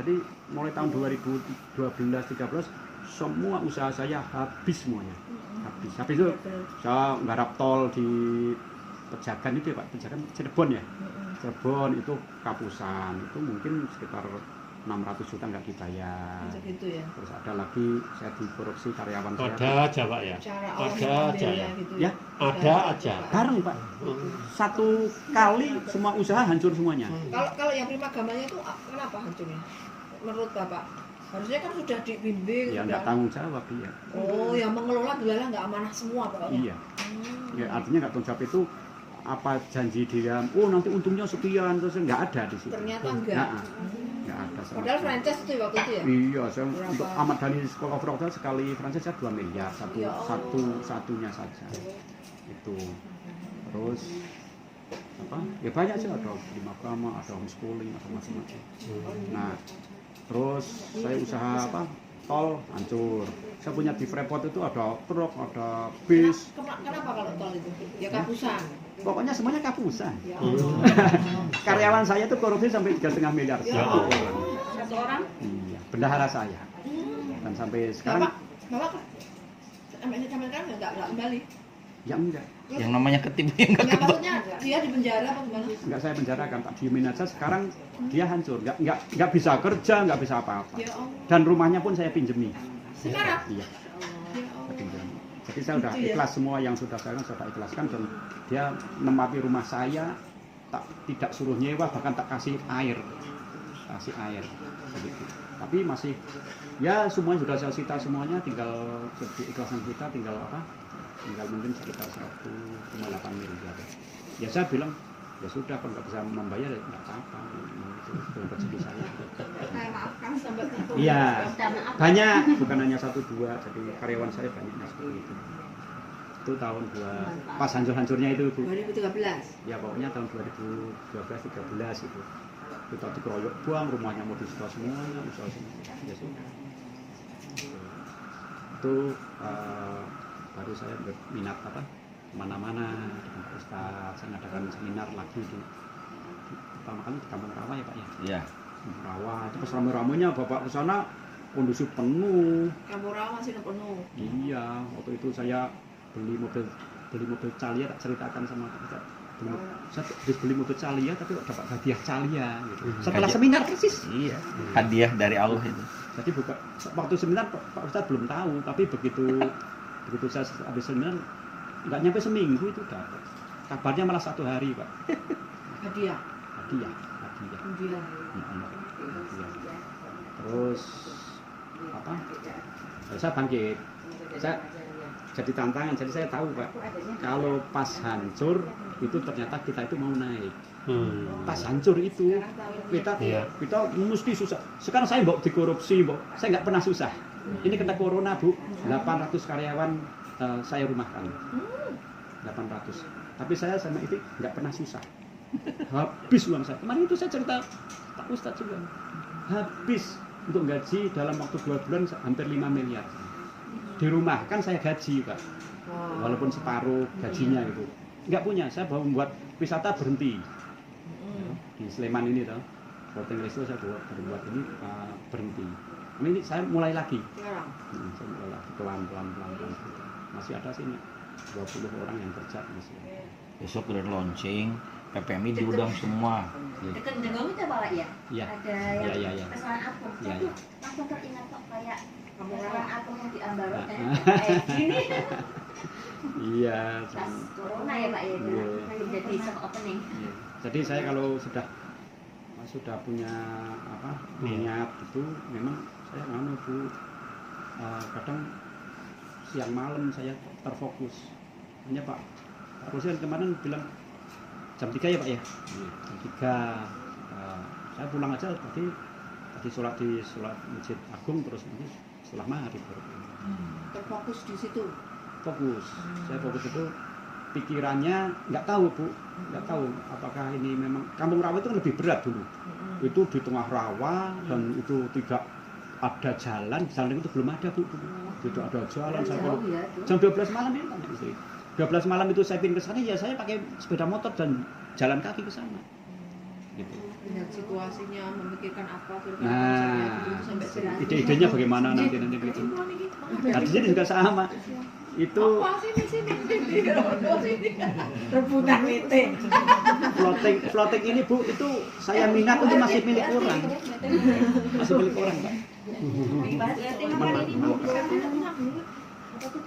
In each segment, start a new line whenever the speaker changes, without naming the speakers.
Jadi mulai tahun 2012-13 semua usaha saya habis semuanya. Habis itu saya nggarap tol di Pejagan itu ya Pak, Pejagan Cirebon ya. Cirebon itu kapusan, itu mungkin sekitar 600 juta nggak dibayar.
Gitu ya.
Terus ada lagi saya dikorupsi karyawan saya.
Ada aja Pak ya. Ada aja ya.
Gitu
Ya,
ada aja.
bareng Pak. Satu kali semua usaha hancur semuanya.
Kalau yang Primagamanya itu kenapa hancurnya? Menurut Bapak? Harusnya kan sudah dibimbing.
Ya nggak tanggung jawab ya.
Oh, yang mengelola delalah nggak amanah semua pokoknya.
Iya. Ya, artinya nggak tanggung jawab itu apa janji dia, oh nanti untungnya sekian, terus nggak ada di situ.
Ternyata enggak.
Nggak ada sama
Padahal
sekali.
franchise itu waktu itu ya?
Iya, saya
Berapa?
untuk Ahmad Dhani School of Rock sekali franchise saya 2 miliar
Ya Allah.
satunya saja. Itu. Terus apa? Ya banyak sih, ada lima kamar, ada homeschooling, ada macam-macam. Nah, terus saya usaha apa? Tol hancur. Saya punya di Freeport itu ada truk, ada bis.
Kenapa kalau tol itu? Ya kapusan.
Pokoknya semuanya kapusan.
Ya Allah.
Karyawan saya itu korupsi sampai 3,5 miliar.
Ya
Satu
Allah.
orang.
Satu orang?
Iya, bendahara saya. Dan sampai sekarang
Bapak sampai sekarang nggak kembali?
ya enggak.
Yang namanya ketipu yang nggak
Ya maksudnya dia di penjara apa gimana?
Enggak saya penjarakan, tak diemin aja. Sekarang dia hancur, enggak bisa kerja, enggak bisa apa-apa.
Ya Allah.
Dan rumahnya pun saya pinjemi.
Sekarang?
Iya,
Ya
saya
Allah.
pinjemi. Jadi saya udah
Gitu ya?
ikhlas semua yang sudah saya ikhlaskan, dan dia menempati rumah saya, tidak suruh nyewa, bahkan tak kasih air. Begitu. Tapi masih ya semuanya sudah saya sita semuanya, tinggal ikhlasan kita, tinggal mungkin sekitar 1,8 miliar. Ya saya bilang ya sudah, kalau nggak bisa membayar ya nggak apa-apa, itu rezeki saya.
Maafkan sampai
Iya, banyak, bukan hanya 1-2, jadi karyawan saya banyaknya seperti itu. Itu tahun pas hancur-hancurnya itu Bu.
2013.
Ya pokoknya tahun 2012-13 itu. Kita dikeroyok buang, rumahnya mau disita semuanya, usaha semuanya. Ya sudah. Itu baru saya berminat mana-mana dengan Ustaz. Saya ngadakan seminar lagi di pertama kali di Kampung Rawa ya Pak ya.
Iya.
Rawa itu pas rame-ramenya Bapak ke sana kondisi penuh.
Kampung Rawa masih penuh.
Iya, waktu itu saya beli mobil Calia, tak ceritakan sama kita. Saya habis beli mobil Calia tapi dapat hadiah Calia gitu. Setelah
Hadiah.
seminar persis.
Iya. Hadiah dari Allah itu.
Jadi waktu seminar Pak Ustadz belum tahu, tapi begitu saya habis seminar nggak nyampe seminggu itu dapat. Kabarnya malah 1 hari Pak.
Hadiah.
Hadiah.
Undian.
Hadiah. Terus apa? Saya bangkit. Saya jadi tantangan. Jadi saya tahu Pak, kalau pas hancur itu ternyata kita itu mau naik. Pas hancur itu kita mesti susah. Sekarang saya dikorupsi, saya nggak pernah susah. Ini kena corona Bu, 800 karyawan saya rumahkan. 800. Tapi saya sama itu nggak pernah susah. Habis uang saya. Kemarin itu saya cerita Pak Ustadz juga. Habis untuk gaji dalam waktu 2 bulan hampir 5 miliar. Di rumah kan saya gaji Pak. Walaupun separuh gajinya gitu. Nggak punya, saya baru membuat wisata berhenti. Di Sleman ini toh. Floating Resto saya buat ini berhenti. Ini saya mulai lagi.
Sekarang.
Saya mulai lagi pelan-pelan. Masih ada sini 20 orang yang kerja masih.
Besok udah launching, PPMI diundang semua.
Dekat dengan itu Pak ya?
Iya.
Ada yang
Iya.
pesanan apung.
Iya,
Itu
iya.
langsung teringat kok kayak
Kampung
pesanan
Rawa.
apung yang di Ambarawa
Ah.
kayak gini.
Iya.
Pas corona ya Pak ya,
Iya.
jadi soft opening.
Iya. Jadi saya kalau sudah punya niat itu memang saya Bu, kadang siang malam saya terfokus. Hanya Pak Presiden kemarin bilang jam 3 ya Pak ya. Jam 3 saya pulang aja tadi sholat di Masjid Agung, terus nanti setelah maghrib baru pulang.
Terfokus di situ.
Fokus. Saya fokus itu pikirannya nggak tahu Bu, nggak tahu apakah ini memang Kampung Rawa itu kan lebih berat dulu. Itu di tengah rawa dan itu tidak ada jalan itu belum ada Bu. Tidak ada jalan. Saya kalau jam 12 malam ini tanya istri. 12 malam itu saya pindah ke sana ya saya pakai sepeda motor dan jalan kaki ke sana. gitu.
Lihat situasinya, memikirkan apa kira-kira
Nah,
konsepnya gitu sampai sini.
ide-idenya bagaimana nanti gitu. Nah, di sini juga sama. Itu
Apa sini rebutan meeting.
floating ini Bu, itu saya minat itu masih milik orang. Masih milik orang, Pak.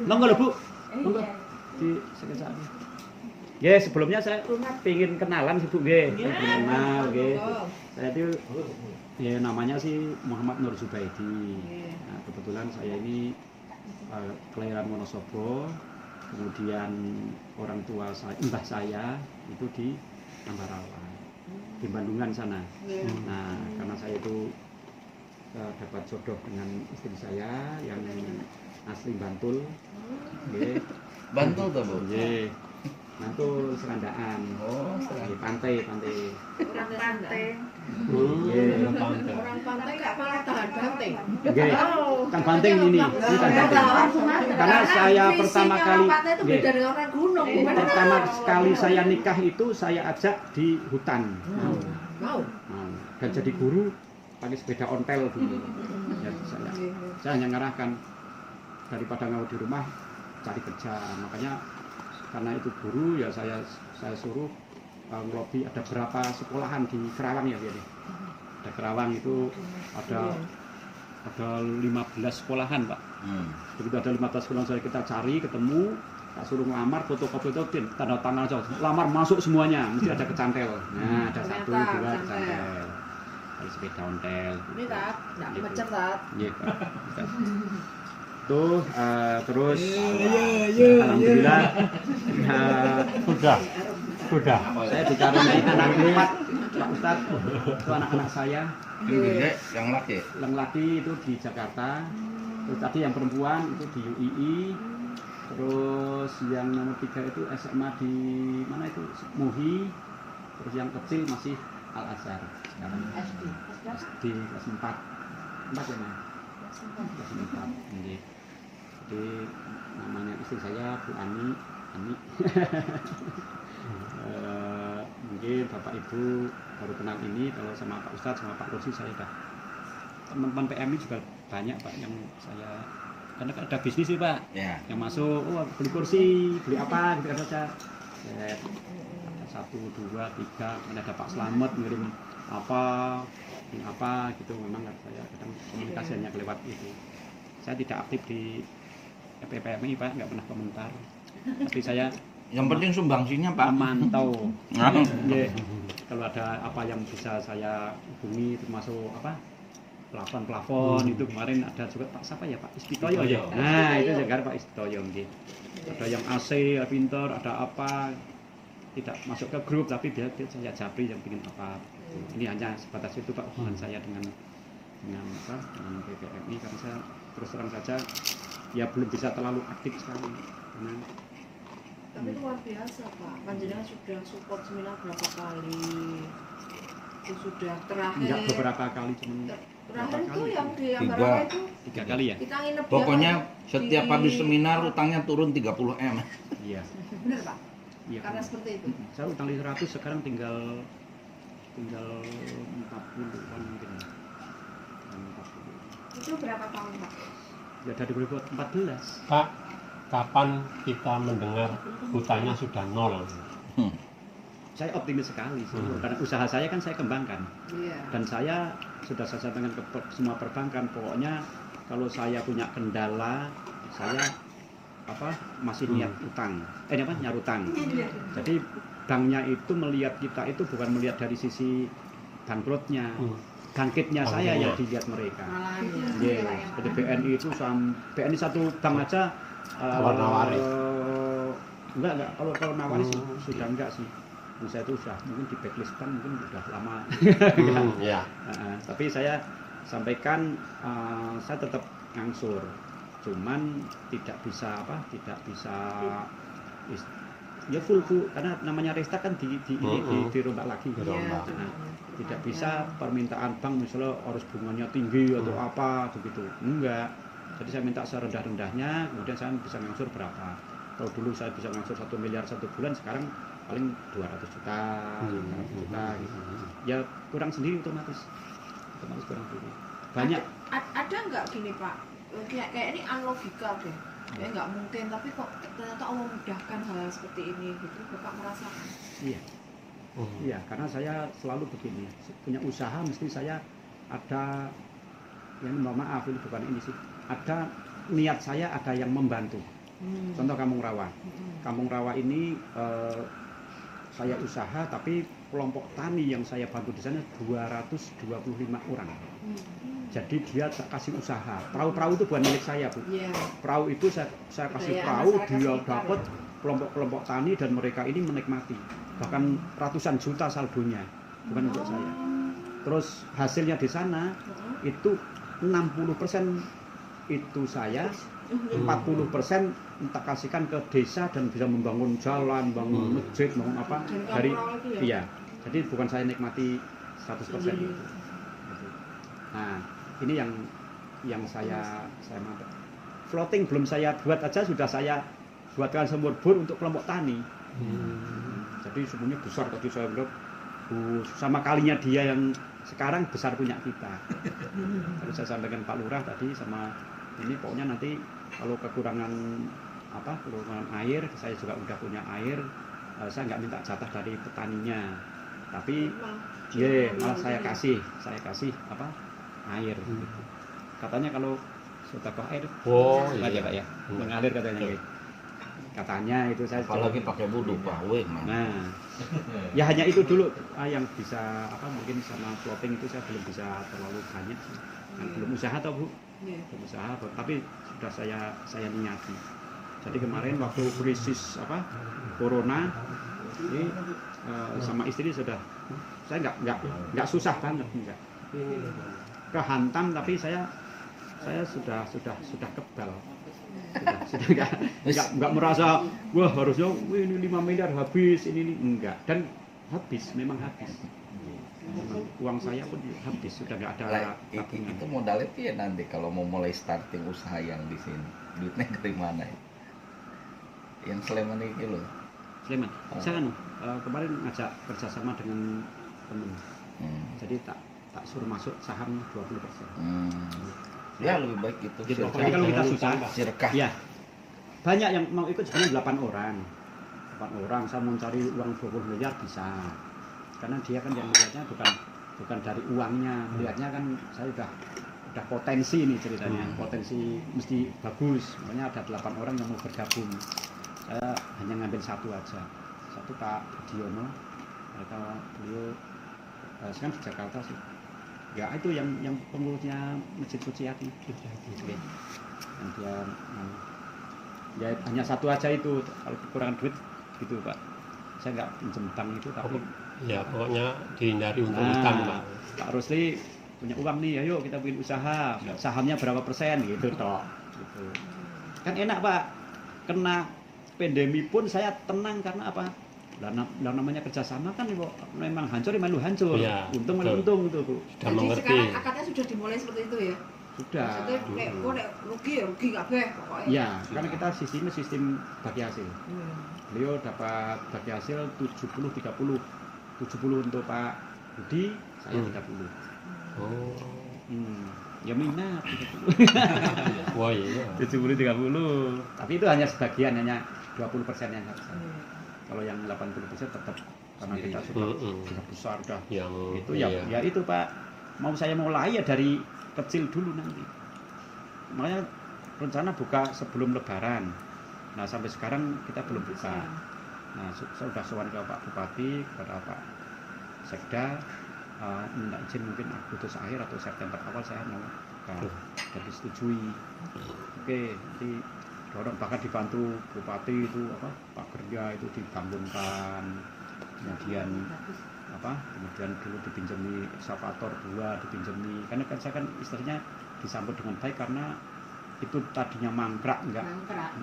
Monggo lho Bu. Monggo. Di sekejap. Nggih, sebelumnya saya pengen kenalan sih Bu nggih. Kenal nggih. Saya itu ya namanya sih Muhammad Nur Zubaidi. Nah, kebetulan saya ini kelahiran Wonosobo, kemudian orang tua saya, mbah saya itu di Ambarawa, di Bandungan sana. Nah, karena saya itu dapat jodoh dengan istri saya yang asli Bantul, nggih.
Bantul tuh, Bu.
Nggih. Bantul Serandaan.
Oh,
Di pantai.
Orang pantai.
Nggih.
Orang pantai nggak malah tahan banting.
Nggih. Kan banting ini kan banting. Karena saya pertama kali
pantai itu beda dengan orang gunung.
pertama kali saya nikah itu saya ajak di hutan.
Mau.
Dan jadi guru pakai sepeda ontel dulu. Ya, saya hanya ngarahkan daripada ngau di rumah cari kerja. Makanya karena itu guru ya saya suruh ngelobi ada berapa sekolahan di Kerawang ya gitu. Ada Kerawang itu ada 15 sekolahan Pak. Begitu ada 15 sekolahan saya kita cari ketemu, tak suruh ngelamar fotokopi itu tanda tangan aja. Lamar masuk semuanya, mesti ada kecantel. Nah, ada 1, 2 kecantel. Ada sepeda ontel.
Ini tak, enggak macet tak.
Iya, Pak. Tuh terus alhamdulillah
sudah
saya dikaruniai anak 4 Pak Ustadz, itu anak-anak saya
Yang gede, yang laki.
yang laki itu di Jakarta, terus tadi yang perempuan itu di UII, terus yang nomor 3 itu SMA di mana itu MUHI, terus yang kecil masih Al Azhar sekarang SD kelas 4 ya Mas? Kelas 4 ini. Jadi namanya istri saya Bu Ani. Mungkin Bapak Ibu baru kenal ini, kalau sama Pak Ustadz sama Pak Rosi saya dah. Teman-teman PMI juga banyak Pak yang saya, karena ada bisnis sih Pak,
Ya.
yang masuk, beli kursi, beli apa gitu saja. 1, 2, 3, kemudian ada Pak Slamet ngirim apa gitu. Memang saya kadang komunikasi hanya lewat itu. Saya tidak aktif di PPMI Pak, nggak pernah komentar. Tapi saya
Yang penting sumbangsinya Pak.
mantau.
Nah.
Yeah. Kalau ada apa yang bisa saya hubungi, termasuk apa plafon itu kemarin ada juga Pak siapa ya Pak Istitoyo ya. Nah itu juga Pak Istitoyo gitu. Ada yang AC pinter, ada apa tidak masuk ke grup tapi dia saya japri yang bikin apa. Ini hanya sebatas itu Pak hubungan saya dengan PPMI, karena saya terus terang saja ya belum bisa terlalu aktif sekali.
Tapi luar biasa Pak, panjenengan sudah support seminar berapa kali? Itu sudah terakhir.
Enggak beberapa kali cuman
terakhir itu yang di
3.
Ambarawa itu
3 kali ya.
kita nginep
Pokoknya
di-
setiap habis seminar utangnya turun 30 M.
Iya.
bener Pak,
Iya.
karena seperti itu.
Saya utang 100 sekarang tinggal 40-an mungkin. 40.
Itu berapa tahun Pak?
Ya dari 2014.
Pak, kapan kita mendengar hutannya sudah 0?
Saya optimis sekali sih. Karena usaha saya kan saya kembangkan.
Iya.
Dan saya sudah saya dengan semua perbankan, pokoknya kalau saya punya kendala saya masih niat utang. Nyarutang. Jadi banknya itu melihat kita itu bukan melihat dari sisi bangkrutnya. Bangkitnya saya yang dilihat mereka.
Malahnya.
Jadi BNI itu BNI satu bank aja
Nawar-nawari.
Enggak kalau nawari sudah enggak sih. Saya itu sudah mungkin di backlist bank mungkin sudah lama.
Ya.
Tapi saya sampaikan saya tetap ngangsur. Cuman tidak bisa ya full karena namanya restart kan dirombak lagi.
Dirombak.
Tidak bisa permintaan bank misalnya harus bunganya tinggi atau apa begitu. Enggak. Jadi saya minta serendah-rendahnya, kemudian saya bisa ngangsur berapa. Kalau dulu saya bisa ngangsur 1 miliar 1 bulan, sekarang paling 200 juta, 300 juta gitu. Ya kurang sendiri otomatis kurang sendiri. Banyak.
Ada nggak gini Pak? Kayak ini unlogika deh. Kayak nggak mungkin, tapi kok ternyata Allah mudahkan hal seperti ini gitu. Bapak merasakan?
Iya. Iya, karena saya selalu begini, punya usaha mesti saya ada yang maaf ini bukan ini sih. Ada niat saya ada yang membantu. Contoh Kampung Rawa. Kampung Rawa ini saya usaha tapi kelompok tani yang saya bantu di sana 225 orang. Jadi dia kasih usaha. Perahu-perahu itu bukan milik saya, Bu.
Yeah.
Perahu itu saya kasih perahu, dia dapat kelompok-kelompok tani dan mereka ini menikmati. Bahkan ratusan juta saldonya, bukan untuk saya. Terus hasilnya di sana itu 60% itu saya, 40% kita kasihkan ke desa dan bisa membangun jalan, bangun masjid, bangun apa dari iya. Jadi bukan saya nikmati 100% itu. Nah, ini yang saya mantap. Floating belum saya buat aja sudah saya buatkan sumur bor untuk kelompok tani. Jadi sumurnya besar tadi saya bilang sama kalinya dia yang sekarang besar punya kita. Terus saya sampaikan Pak Lurah tadi sama ini pokoknya nanti kalau kekurangan air, saya juga udah punya air, saya nggak minta jatah dari petaninya, tapi malah saya kasih air gitu. Katanya kalau sedekah air iya Pak ya, mengalir katanya gitu. Katanya itu saya
apalagi pakai wudhu Pak,
nah ya hanya itu dulu yang bisa mungkin sama floating itu saya belum bisa terlalu banyak sih. Belum usaha atau Bu? Belum usaha, tapi sudah saya niati. Jadi kemarin waktu krisis corona ini sama istri sudah saya nggak susah banget enggak. Kehantam tapi saya sudah kebal. Sudah nggak merasa wah harusnya ini 5 miliar habis ini enggak, dan memang habis. Uang saya pun habis, sudah nggak ada tabungan.
Itu modalnya ya nanti kalau mau mulai starting usaha yang di sini duitnya dari mana ya? Yang Sleman ini loh. Sleman.
Saya kemarin ngajak kerjasama dengan teman. Jadi tak suruh masuk saham 20%.
Ya lebih baik itu.
Pokoknya kalau kita susah,
sirkah.
Ya. Banyak yang mau ikut sebenarnya 8 orang. 8 orang saya mau cari uang 20 miliar bisa. Karena dia kan yang melihatnya bukan dari uangnya, melihatnya kan saya udah potensi nih ceritanya, potensi mesti bagus. Makanya ada 8 orang yang mau bergabung. Saya hanya ngambil satu aja, satu Pak Budiono, beliau sekarang di Jakarta sih. Ya itu yang pengurusnya Masjid Suciati. Yang dia ya hanya satu aja itu, kalau kekurangan duit gitu Pak. Saya nggak pinjam bank itu, tapi
ya pokoknya dihindari untuk utang Pak.
Pak Rusli punya uang nih, ayo kita bikin usaha, sahamnya berapa persen gitu toh. Gitu. Kan enak Pak, kena pandemi pun saya tenang karena apa? Namanya kerjasama kan memang hancur, memang hancur.
Ya,
untung itu Bu.
Sudah
Jadi
mengerti.
sekarang akadnya sudah dimulai seperti itu ya?
Sudah.
Maksudnya rugi kabeh pokoknya.
Ya, karena kita sistem bagi hasil. Beliau dapat bagi hasil 70-30. 70 untuk Pak Budi, saya 30. Ya minat 30.
Wah iya.
70-30. Tapi itu hanya sebagian, hanya 20% yang harus. Kalau yang 80% tetap karena kita sudah besar dah. Itu ya itu Pak. Saya mulai ya dari kecil dulu nanti. Makanya rencana buka sebelum Lebaran. Nah sampai sekarang kita belum buka. Nah saya sudah sowan ke Pak Bupati, kepada Pak Sekda, minta izin mungkin Agustus akhir atau September awal saya mau buka. Dan disetujui. Oke, nanti dorong, bahkan dibantu Bupati itu Pak Kerja itu dibangunkan, kemudian dulu dipinjami ekskavator 2 dipinjami, karena kan saya kan istilahnya disambut dengan baik karena itu tadinya mangkrak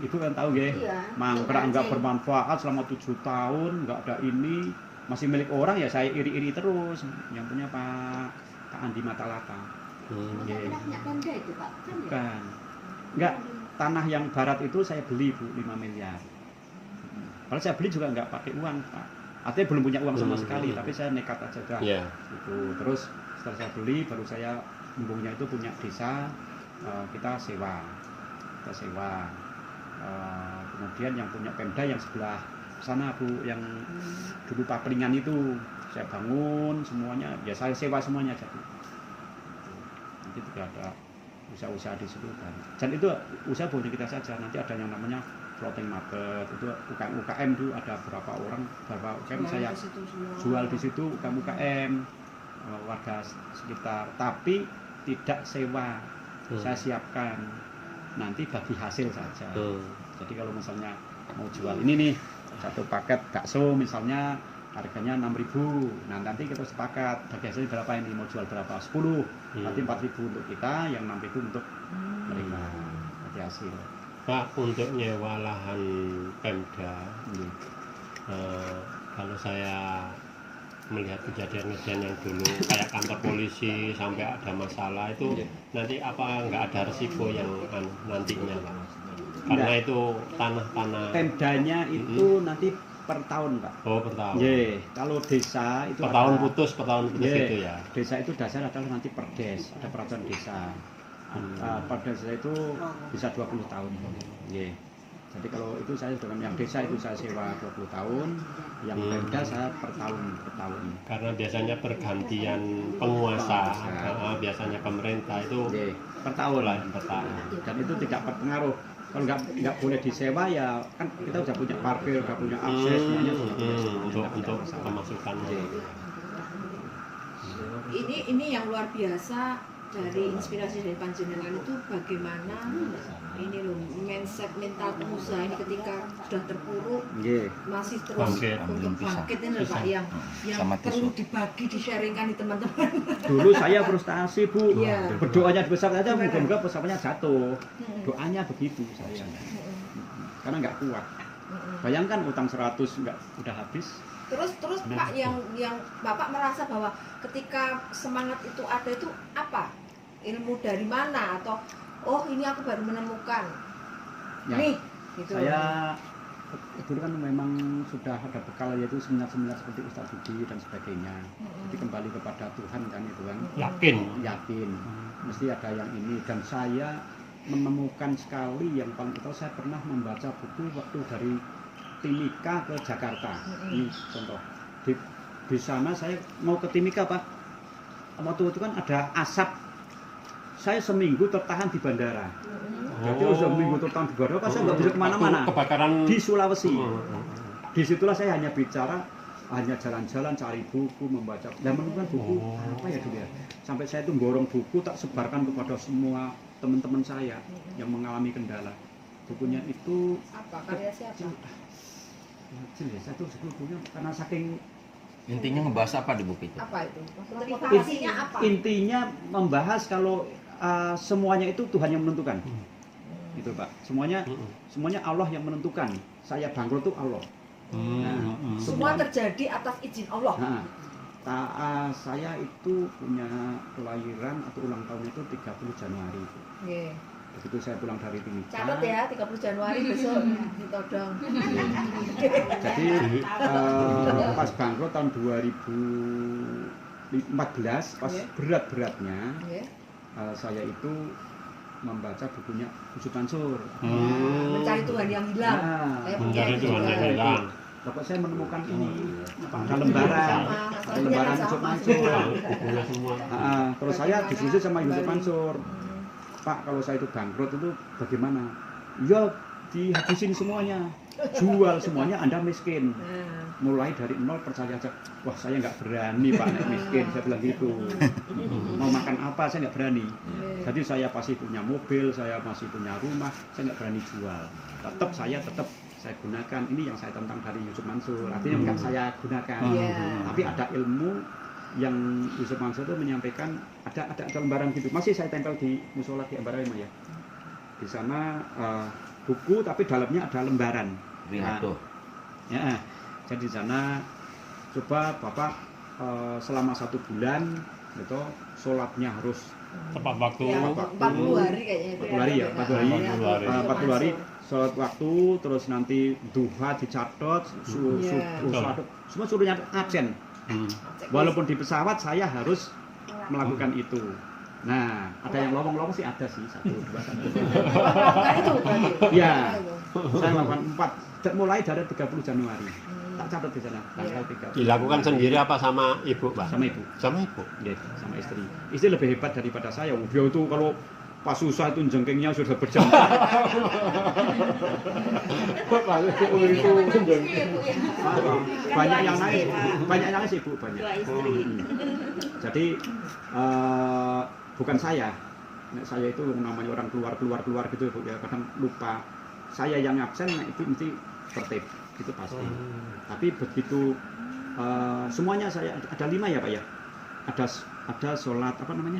itu kan tahu ya, mangkrak nggak bermanfaat selama 7 tahun, nggak ada ini, masih milik orang ya saya iri-iri terus, yang punya Pak Andi Matalata.
Tangga itu Pak?
Bukan, nggak, tanah yang barat itu saya beli Bu 5 miliar. Kalau saya beli juga nggak pakai uang, Pak. Artinya belum punya uang sama sekali, tapi saya nekat aja dah.
Iya.
Gitu. Terus setelah saya beli, baru saya untungnya itu punya desa, kita sewa. Kemudian yang punya Pemda yang sebelah sana Bu, yang dulu papringan itu saya bangun semuanya, ya saya sewa semuanya jadi. Nanti juga ada usaha-usaha di situ kan. Dan itu usaha boleh kita saja. Nanti ada yang namanya floating market, itu UKM itu ada berapa UKM saya jual di situ UKM warga sekitar, tapi tidak sewa. Saya siapkan nanti bagi hasil saja. Jadi kalau misalnya mau jual ini nih satu paket bakso misalnya harganya 6.000, nah nanti kita sepakat bagi hasilnya berapa ini, mau jual berapa, 10, nanti 4.000 untuk kita, yang 6.000 untuk mereka bagi hasil.
Pak, untuk nyewa lahan Pemda, kalau saya melihat kejadian-kejadian yang dulu kayak kantor polisi sampai ada masalah itu, nanti apa nggak ada resiko yang nantinya Pak? Karena itu tanah-tanah
Pemdanya itu nanti per tahun Pak.
Oh, per tahun.
Kalau desa itu
per tahun putus itu ya.
Desa itu dasar adalah nanti perdes, ada peraturan desa. Pada desa itu bisa 20 tahun. Jadi kalau itu saya dengan yang desa itu saya sewa 20 tahun, yang Pemda saya per tahun.
Karena biasanya pergantian penguasa, biasanya pemerintah itu
per tahun lah,
per tahun.
Dan itu tidak berpengaruh. Kalau nggak boleh disewa ya kan kita sudah punya parkir, sudah punya akses semuanya
untuk pemasukan.
Ini yang luar biasa dari inspirasi dari panjenengan itu bagaimana ini loh mindset mental pengusaha ini ketika sudah terpuruk masih terus untuk bangkit ini loh Pak yang perlu dibagi di-sharingkan di teman-teman.
Dulu saya frustasi Bu, berdoanya besar saja moga-moga pesawatnya jatuh, doanya begitu saya, karena nggak kuat. Bayangkan utang 100 udah habis.
Terus Pak yang Bapak merasa bahwa ketika semangat itu ada itu apa? Ilmu dari mana atau ini aku baru menemukan nih gitu.
Saya dulu kan memang sudah ada bekal yaitu seminar-seminar seperti Ustadz Budi dan sebagainya. Jadi kembali kepada Tuhan kan itu kan. Yakin. Mesti ada yang ini, dan saya menemukan sekali yang paling utama, saya pernah membaca buku waktu dari Timika ke Jakarta. Ini contoh. Di sana saya mau ke Timika Pak. Waktu itu kan ada asap. Saya seminggu tertahan di bandara. Jadi seminggu tertahan di bandara, saya nggak bisa kemana-mana.
Kebakaran
di Sulawesi. Disitulah saya hanya bicara, hanya jalan-jalan, cari buku, membaca. Dan menemukan buku apa ya dulu ya. Sampai saya itu borong buku, tak sebarkan kepada semua teman-teman saya yang mengalami kendala. Bukunya itu
apa? Karya siapa?
Saya tuh bukunya karena saking
intinya ngebahas apa di buku itu?
Apa itu?
Motivasinya apa?
Intinya membahas kalau semuanya itu Tuhan yang menentukan. Gitu Pak. Semuanya Allah yang menentukan. Saya bangkrut itu Allah.
Semua terjadi atas izin Allah.
Saya itu punya kelahiran atau ulang tahun itu 30 Januari. Begitu saya pulang dari Timika.
Catat ya, 30 Januari besok ditodong.
Jadi pas bangkrut tahun 2014, pas berat-beratnya, saya itu membaca bukunya Yusuf Mansur.
Mencari Tuhan yang hilang.
Mencari Tuhan yang hilang.
Bapak saya menemukan ini, ada lembaran Yusuf Mansur. Terus saya diskusi sama Yusuf Mansur. Pak, kalau saya itu bangkrut itu bagaimana? Ya dihabisin semuanya, jual semuanya, Anda miskin. Mulai dari nol, percaya aja. Wah, saya nggak berani Pak nek miskin, saya bilang gitu. Mau makan apa saya nggak berani. Jadi saya pasti punya mobil, saya masih punya rumah, saya nggak berani jual. Tetap saya gunakan ini yang saya tentang dari Yusuf Mansur. Artinya nggak saya gunakan, tapi ada ilmu yang Yusuf Mansur itu menyampaikan, ada lembaran gitu, masih saya tempel di musola di Ambarawa ya. Di sana buku tapi dalamnya ada lembaran. Jadi di sana coba Bapak selama 1 bulan itu sholatnya harus
tepat waktu.
40 hari kayaknya.
40 hari ya, 40 hari sholat waktu, terus nanti duha dicatat, semua suruh nyatet absen. Walaupun di pesawat saya harus melakukan itu. Nah, ada yang lowong-lowong sih ada sih 1, 2, 1.
Melakukan itu berarti.
Iya. Saya melakukan 4 mulai dari 30 Januari. Tak catat di sana tanggal 30.
Dilakukan sendiri apa sama ibu, Pak?
Sama ibu.
Sama ibu.
Iya, sama istri. Istri lebih hebat daripada saya. Dia itu kalau pas susah itu jengkingnya sudah berjam. Banyak yang nangis ibu banyak. Jadi bukan saya. Saya itu namanya orang keluar gitu ya, kadang lupa. Saya yang absen itu mesti tertib, itu pasti. Tapi begitu semuanya saya ada 5 ya Pak ya. Ada sholat apa namanya?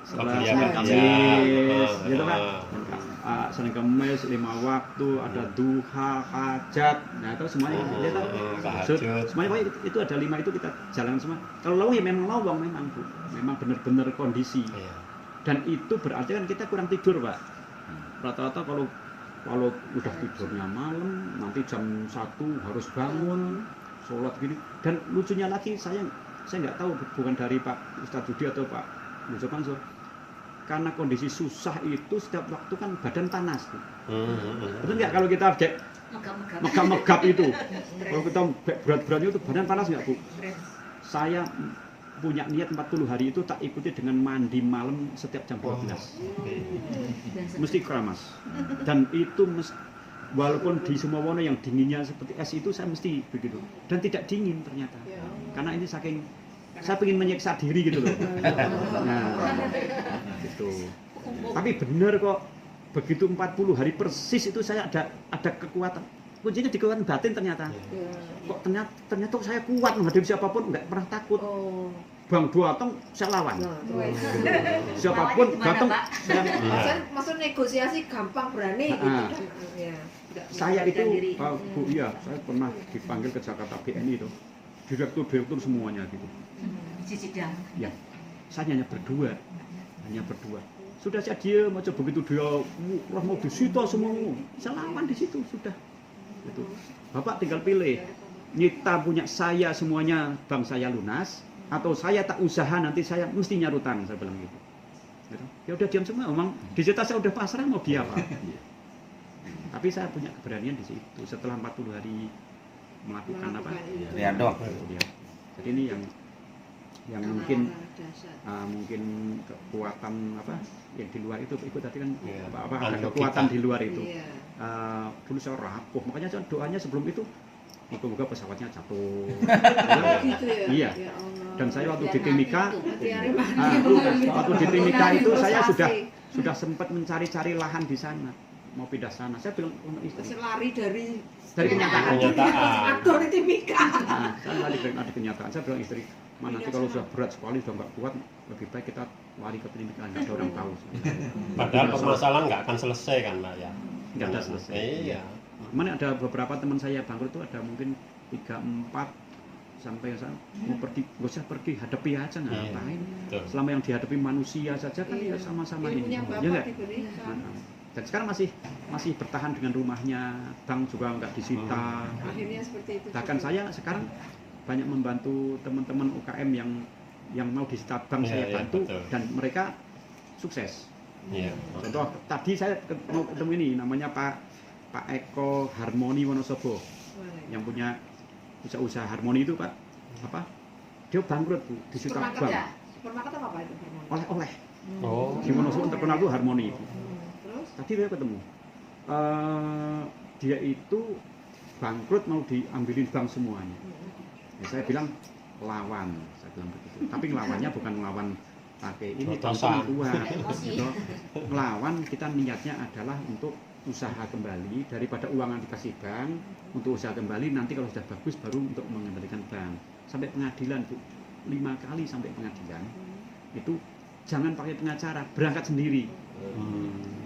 Sholat Senin Kamis, gitu kan? Senin Kamis 5 waktu, ada duha, hajat, nah itu semuanya kita semuanya Pak, itu ada 5 itu kita jalan semua. Kalau lowong ya memang lowong memang benar-benar kondisi. Dan itu berarti kan kita kurang tidur Pak. Rata-rata kalau udah tidurnya malam, nanti jam 1 harus bangun, sholat gini. Dan lucunya lagi saya nggak tahu, bukan dari Pak Ustadz Budi atau Pak Yusuf Mansur, karena kondisi susah itu setiap waktu kan badan panas. Betul nggak kalau kita kayak megap-megap itu, kalau kita berat-beratnya itu badan panas nggak Bu? Saya punya niat 40 hari itu tak ikuti dengan mandi malam setiap jam 12. Mesti keramas. Dan itu walaupun di Sumawono yang dinginnya seperti es itu saya mesti begitu. Dan tidak dingin ternyata. Karena ini saking saya ingin menyiksa diri gitu loh. Nah, gitu. Tapi benar kok begitu 40 hari persis itu saya ada kekuatan. Kuncinya di kekuatan batin ternyata. Kok ternyata saya kuat menghadapi siapapun, nggak pernah takut. Bang Duatong saya lawan. Siapapun datang
Maksud negosiasi gampang, berani gitu.
Saya itu Bu, iya, saya pernah dipanggil ke Jakarta BNI itu. Direktur semuanya gitu. Ya, saya hanya berdua. Sudah saya diam aja, begitu dia mau disita semua, saya lawan di situ sudah. Gitu. Bapak tinggal pilih, nyita punya saya semuanya, bank saya lunas, atau saya tak usaha nanti saya mesti nyarutang, saya bilang gitu. Ya udah diam semua, memang disita saya udah pasrah, mau dia apa? Tapi saya punya keberanian di situ setelah 40 hari melakukan apa?
Ya dok.
Jadi ini yang mungkin kekuatan apa yang di luar itu ikut tadi kan ada kekuatan di luar itu. Dulu saya rapuh, makanya saya doanya sebelum itu moga-moga pesawatnya jatuh.
Gitu ya?
Iya. Dan saya waktu di Timika itu saya sudah sempat mencari-cari lahan di sana, mau pindah sana. Saya bilang sama istri.
Lari dari
kenyataan.
Aktor di Timika.
Saya lari dari kenyataan. Saya bilang istri, nanti kalau sudah berat sekali, sudah nggak kuat, lebih baik kita lari ke Timika, nggak ada orang tahu.
Padahal permasalahan nggak akan selesai kan Pak ya?
Nggak ada selesai.
Iya.
Mana ada beberapa teman saya bangkrut itu ada mungkin 3-4 sampai mau pergi, nggak usah pergi, hadapi aja ngapain. Selama yang dihadapi manusia saja kan ya sama-sama ini. Ya enggak? Dan sekarang masih bertahan dengan rumahnya, bank juga nggak disita.
Akhirnya seperti itu.
Bahkan saya sekarang banyak membantu teman-teman UKM yang mau disita bank saya bantu dan mereka sukses. Contoh tadi saya mau ketemu ini namanya Pak Eko Harmoni Wonosobo yang punya usaha Harmoni itu Pak dia bangkrut Bu, disita bank.
Supermarket apa itu?
Oleh-oleh. Di Wonosobo terkenal tuh Harmoni.
Terus?
Tadi saya ketemu dia itu bangkrut mau diambilin bank semuanya. Ya, saya bilang lawan, saya bilang begitu. Tapi ngelawannya bukan ngelawan pakai ini teman-teman kuat, gitu. Ngelawan kita niatnya adalah untuk usaha kembali daripada uang yang dikasih bank untuk usaha kembali, nanti kalau sudah bagus baru untuk mengembalikan bank. Sampai pengadilan Bu, 5 kali sampai pengadilan itu jangan pakai pengacara, berangkat sendiri.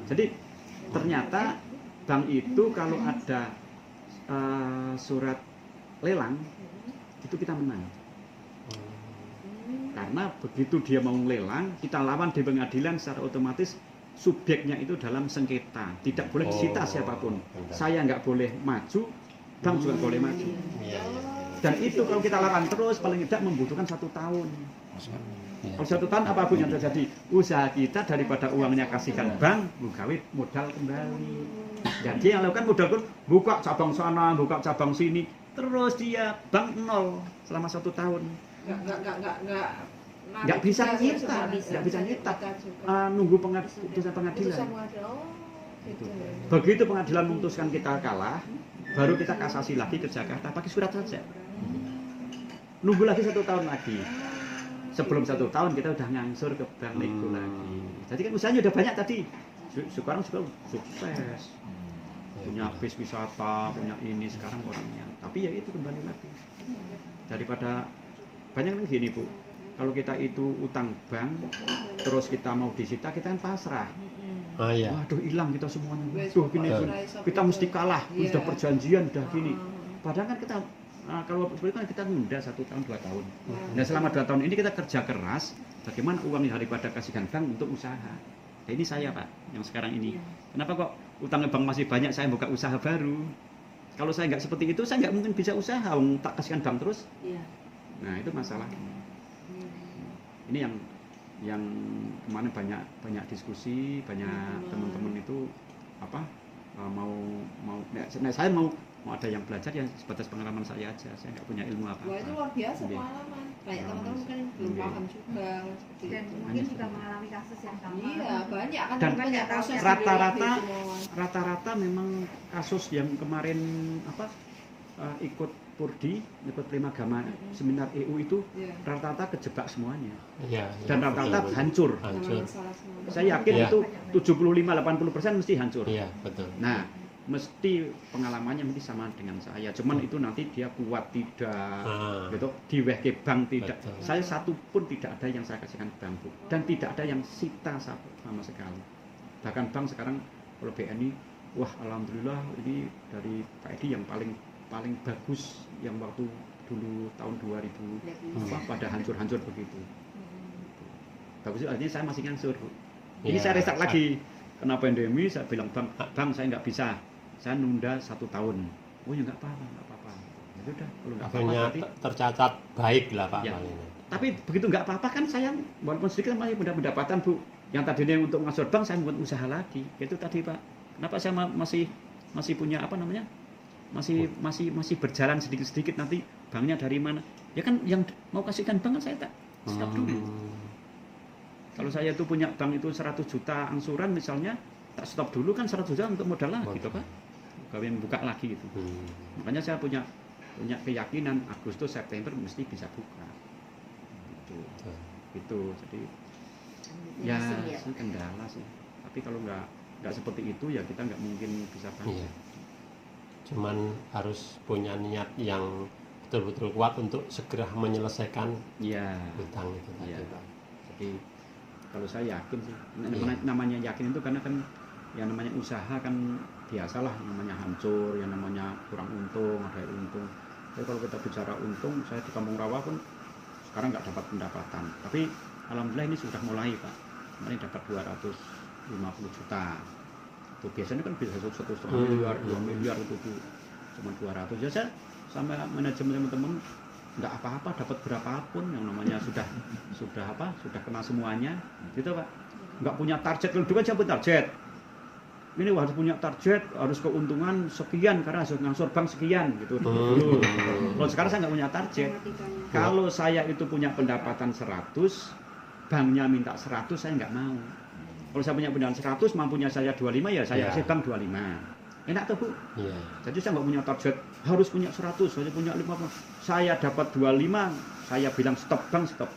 Jadi ternyata bank itu kalau ada surat lelang itu kita menang. Karena begitu dia mau lelang, kita lawan di pengadilan secara otomatis subjeknya itu dalam sengketa, tidak boleh disita siapapun. Saya nggak boleh maju, bank juga boleh maju.
Iya, iya.
Dan itu kalau kita lakukan terus paling tidak membutuhkan 1 tahun. Kalau 1 tahun apapun yang terjadi, usaha kita daripada uangnya kasihkan bank, gawe modal kembali. Jadi yang lakukan modal pun buka cabang sana, buka cabang sini, terus dia bank nol selama 1 tahun. Nggak bisa nyita, nggak bisa nyita. Nunggu putusan pengadilan.
Gitu.
Begitu pengadilan memutuskan kita kalah, baru kita kasasi lagi ke Jakarta pakai surat saja. Nunggu lagi 1 tahun lagi. Sebelum 1 tahun kita udah ngangsur ke bank nego lagi. Jadi kan usahanya udah banyak tadi. Sekarang juga sukses. Punya bis wisata, punya ini sekarang orangnya. Tapi ya itu kembali lagi. Daripada banyak kan gini Bu. Kalau kita itu utang bank, terus kita mau disita, kita kan pasrah.
Oh, iya.
Waduh hilang kita semuanya. Duh gini kita mesti kalah. Sudah perjanjian udah gini. Padahal kan kita kalau seperti itu kita nunda 1 tahun 2 tahun. Nah selama 2 tahun ini kita kerja keras. Bagaimana uang daripada kasihkan bank untuk usaha. Nah, ini saya Pak yang sekarang ini. Kenapa kok utangnya bank masih banyak? Saya buka usaha baru. Kalau saya nggak seperti itu, saya nggak mungkin bisa usaha. Tak kasihkan bank terus. Nah itu masalahnya. Ini yang kemarin banyak diskusi, banyak teman-teman itu apa saya mau ada yang belajar yang sebatas pengalaman saya aja, saya nggak punya ilmu apa-apa.
Wah itu luar biasa pengalaman. Kayak teman-teman mungkin belum paham juga.
Dan mungkin juga mengalami kasus yang sama.
Iya banyak kan.
Dan
banyak proses
rata-rata memang kasus yang kemarin ikut Purdi, ikut Primagama seminar EU itu rata-rata kejebak semuanya.
Iya,
Dan rata-rata hancur.
Hancur.
Saya yakin itu 75-80% mesti hancur.
Iya, betul.
Nah, mesti pengalamannya mesti sama dengan saya. Cuman itu nanti dia kuat tidak, gitu. Diwehke bank tidak.
Betul.
Saya satu pun tidak ada yang saya kasihkan bank Bu. Dan tidak ada yang sita sama sekali. Bahkan bank sekarang kalau BNI, wah alhamdulillah ini dari Pak Edi yang paling bagus yang waktu dulu tahun 2000 pada hancur-hancur begitu. Bagus artinya saya masih ngangsur Bu. Ini saya resak lagi. Kena pandemi saya bilang bang saya nggak bisa. Saya nunda 1 tahun. Oh ya nggak apa-apa. Ya udah kalau nggak apa-apa berarti
tercatat baik lah Pak.
Ya. Tapi begitu nggak apa-apa kan saya walaupun sedikit masih pendapatan Bu. Yang tadinya untuk ngasur bank saya buat usaha lagi. Itu tadi Pak. Kenapa saya masih punya apa namanya? Masih berjalan sedikit-sedikit nanti banknya dari mana? Ya kan yang mau kasihkan bank kan saya tak stop dulu. Kalau saya itu punya bank itu 100 juta angsuran misalnya, tak stop dulu kan 100 juta untuk modal lah gitu Pak. Kalian buka lagi gitu. Makanya saya punya keyakinan Agustus September mesti bisa buka. Gitu. Jadi ya sih kendala sih. Tapi kalau nggak seperti itu ya kita nggak mungkin bisa bantu.
Iya. Cuman harus punya niat yang betul-betul kuat untuk segera menyelesaikan hutang itu tadi Pak.
Jadi kalau saya yakin sih, namanya yakin itu karena kan yang namanya usaha kan biasalah, namanya hancur, yang namanya kurang untung, ada untung. Tapi kalau kita bicara untung, saya di Kampung Rawa pun sekarang nggak dapat pendapatan. Tapi alhamdulillah ini sudah mulai Pak. Kemarin dapat 250 juta. Itu biasanya kan bisa 1,5 miliar, 2 miliar itu cuma 200 saja. Sama manajemen teman-teman nggak apa-apa dapat berapapun yang namanya sudah kena semuanya gitu Pak. Nggak punya target, kalau dulu kan saya punya target ini harus punya target, harus keuntungan sekian karena harus ngangsur bank sekian gitu dulu. Kalau sekarang saya nggak punya target. Kalau saya itu punya pendapatan 100, banknya minta 100, saya nggak mau. Kalau saya punya pendapatan 100, mampunya saya 25 ya saya kasih bank 25. Enak tuh Bu? Iya. Jadi saya nggak punya target harus punya 100, saya punya 50. Saya dapat 25, saya bilang stop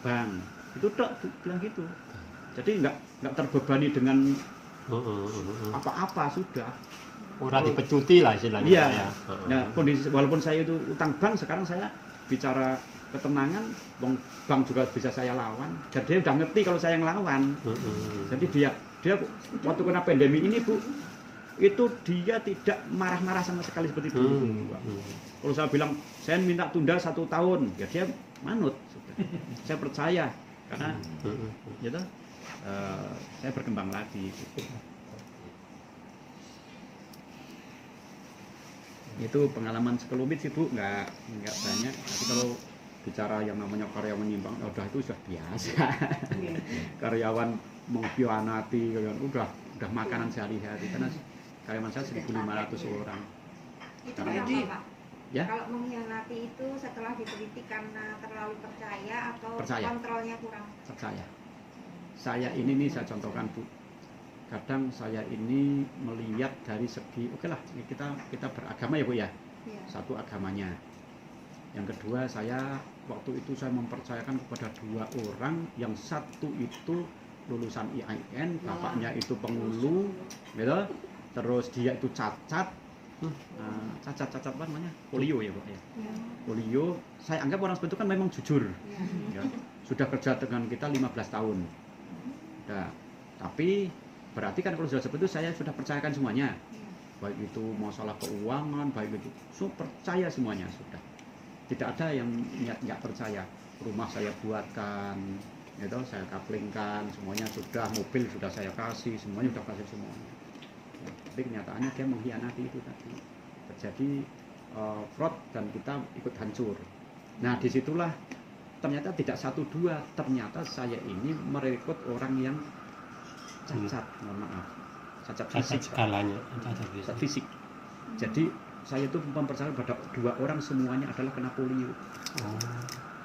bank. Itu tok bilang gitu. Jadi nggak terbebani dengan apa-apa sudah.
Ora dipecuti lah istilahnya.
Iya. Nah, kondisi walaupun saya itu utang bank, sekarang saya bicara ketenangan, bank juga bisa saya lawan. Dan dia udah ngerti kalau saya yang lawan. Jadi dia waktu kena pandemi ini Bu, itu dia tidak marah-marah sama sekali seperti dulu. Kalau saya bilang saya minta tunda 1 tahun, ya dia manut. Saya percaya karena gitu. saya berkembang lagi. Itu pengalaman sekelumit sih Bu, nggak banyak. Tapi kalau bicara yang namanya karyawan nyimpang, udah itu sudah biasa. Karyawan mengkhianati, udah makanan sehari-hari. Karena karyawan saya 1.500 orang.
Itu
Karena
kenapa Pak?
ya?
Kalau mengkhianati itu setelah diteliti karena terlalu percaya atau
Percaya.
kontrolnya kurang?
Percaya. Saya ini nih saya contohkan Bu. Kadang saya ini melihat dari segi, oke lah, kita beragama ya Bu ya.
Iya.
Satu agamanya. Yang kedua saya waktu itu saya mempercayakan kepada 2 orang, yang satu itu lulusan IAIN, bapaknya itu penghulu, gitu. Terus dia itu cacat apa namanya? Polio ya Pak ya. Polio, saya anggap orang seperti itu kan memang jujur. Ya. Sudah kerja dengan kita 15 tahun. Nah, tapi berarti kan kalau sudah seperti itu saya sudah percayakan semuanya. Baik itu masalah keuangan, baik itu percaya semuanya sudah. Tidak ada yang niat nggak percaya. Rumah saya buatkan, itu saya kaplingkan, semuanya sudah, mobil sudah saya kasih, semuanya sudah kasih semuanya. Ya, tapi kenyataannya dia mengkhianati itu tadi. Terjadi fraud dan kita ikut hancur. Nah disitulah ternyata tidak 1-2, ternyata saya ini merekrut orang yang cacat, mohon maaf, cacat fisik,
skalanya,
cacat fisik. Jadi saya itu mempercayai pada 2 orang semuanya adalah kena polio.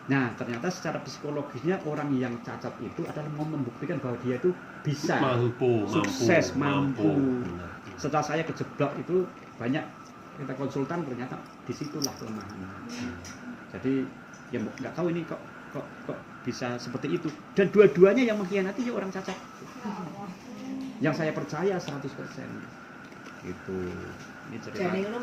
Nah ternyata secara psikologisnya orang yang cacat itu adalah mau membuktikan bahwa dia itu bisa, sukses, mampu. Setelah saya kejebak itu banyak kita konsultan, ternyata disitulah kelemahannya. Jadi ya nggak tahu ini kok bisa seperti itu. Dan dua-duanya yang mengkhianati ya orang cacat. Yang saya percaya 100%. Gitu. Ini cerita.
Jadi itu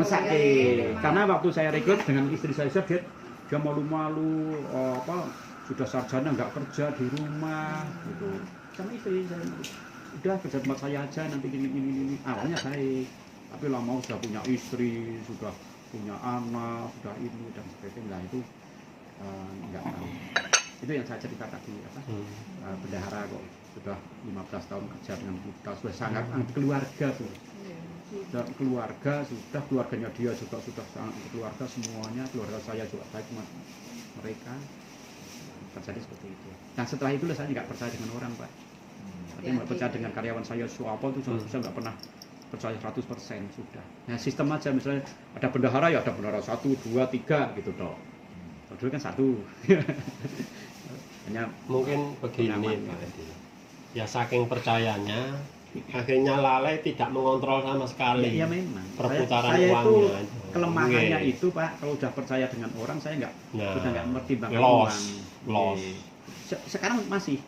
Mesake. Karena waktu saya rekrut dengan istri saya, dia malu-malu, sudah sarjana nggak kerja di rumah, gitu. Sama istri saya, udah kerja tempat saya aja nanti gini. Awalnya baik, tapi lama sudah punya istri, sudah punya anak, sudah ini dan sebagainya. Nah itu nggak tahu. Itu yang saya cerita tadi, bendahara kok sudah 15 tahun kerja dengan kita, sudah sangat keluarga tuh. Dan keluarganya dia juga sudah sangat keluarga semuanya, keluarga saya juga baik sama mereka. Terjadi seperti itu. Nah setelah itu saya nggak percaya dengan orang Pak. Tapi nggak percaya dengan karyawan saya siapa itu saya nggak pernah percaya 100% sudah. Nah sistem aja misalnya ada bendahara ya ada bendahara 1, 2, 3 gitu toh. Dulu kan 1. Hanya
mungkin begini Pak Edi. Ya saking percayanya akhirnya lalai tidak mengontrol sama sekali.
Ya memang.
Perputaran
saya
uangnya.
Itu kelemahannya itu Pak, kalau sudah percaya dengan orang saya sudah nggak mempertimbangkan uang. Sekarang masih.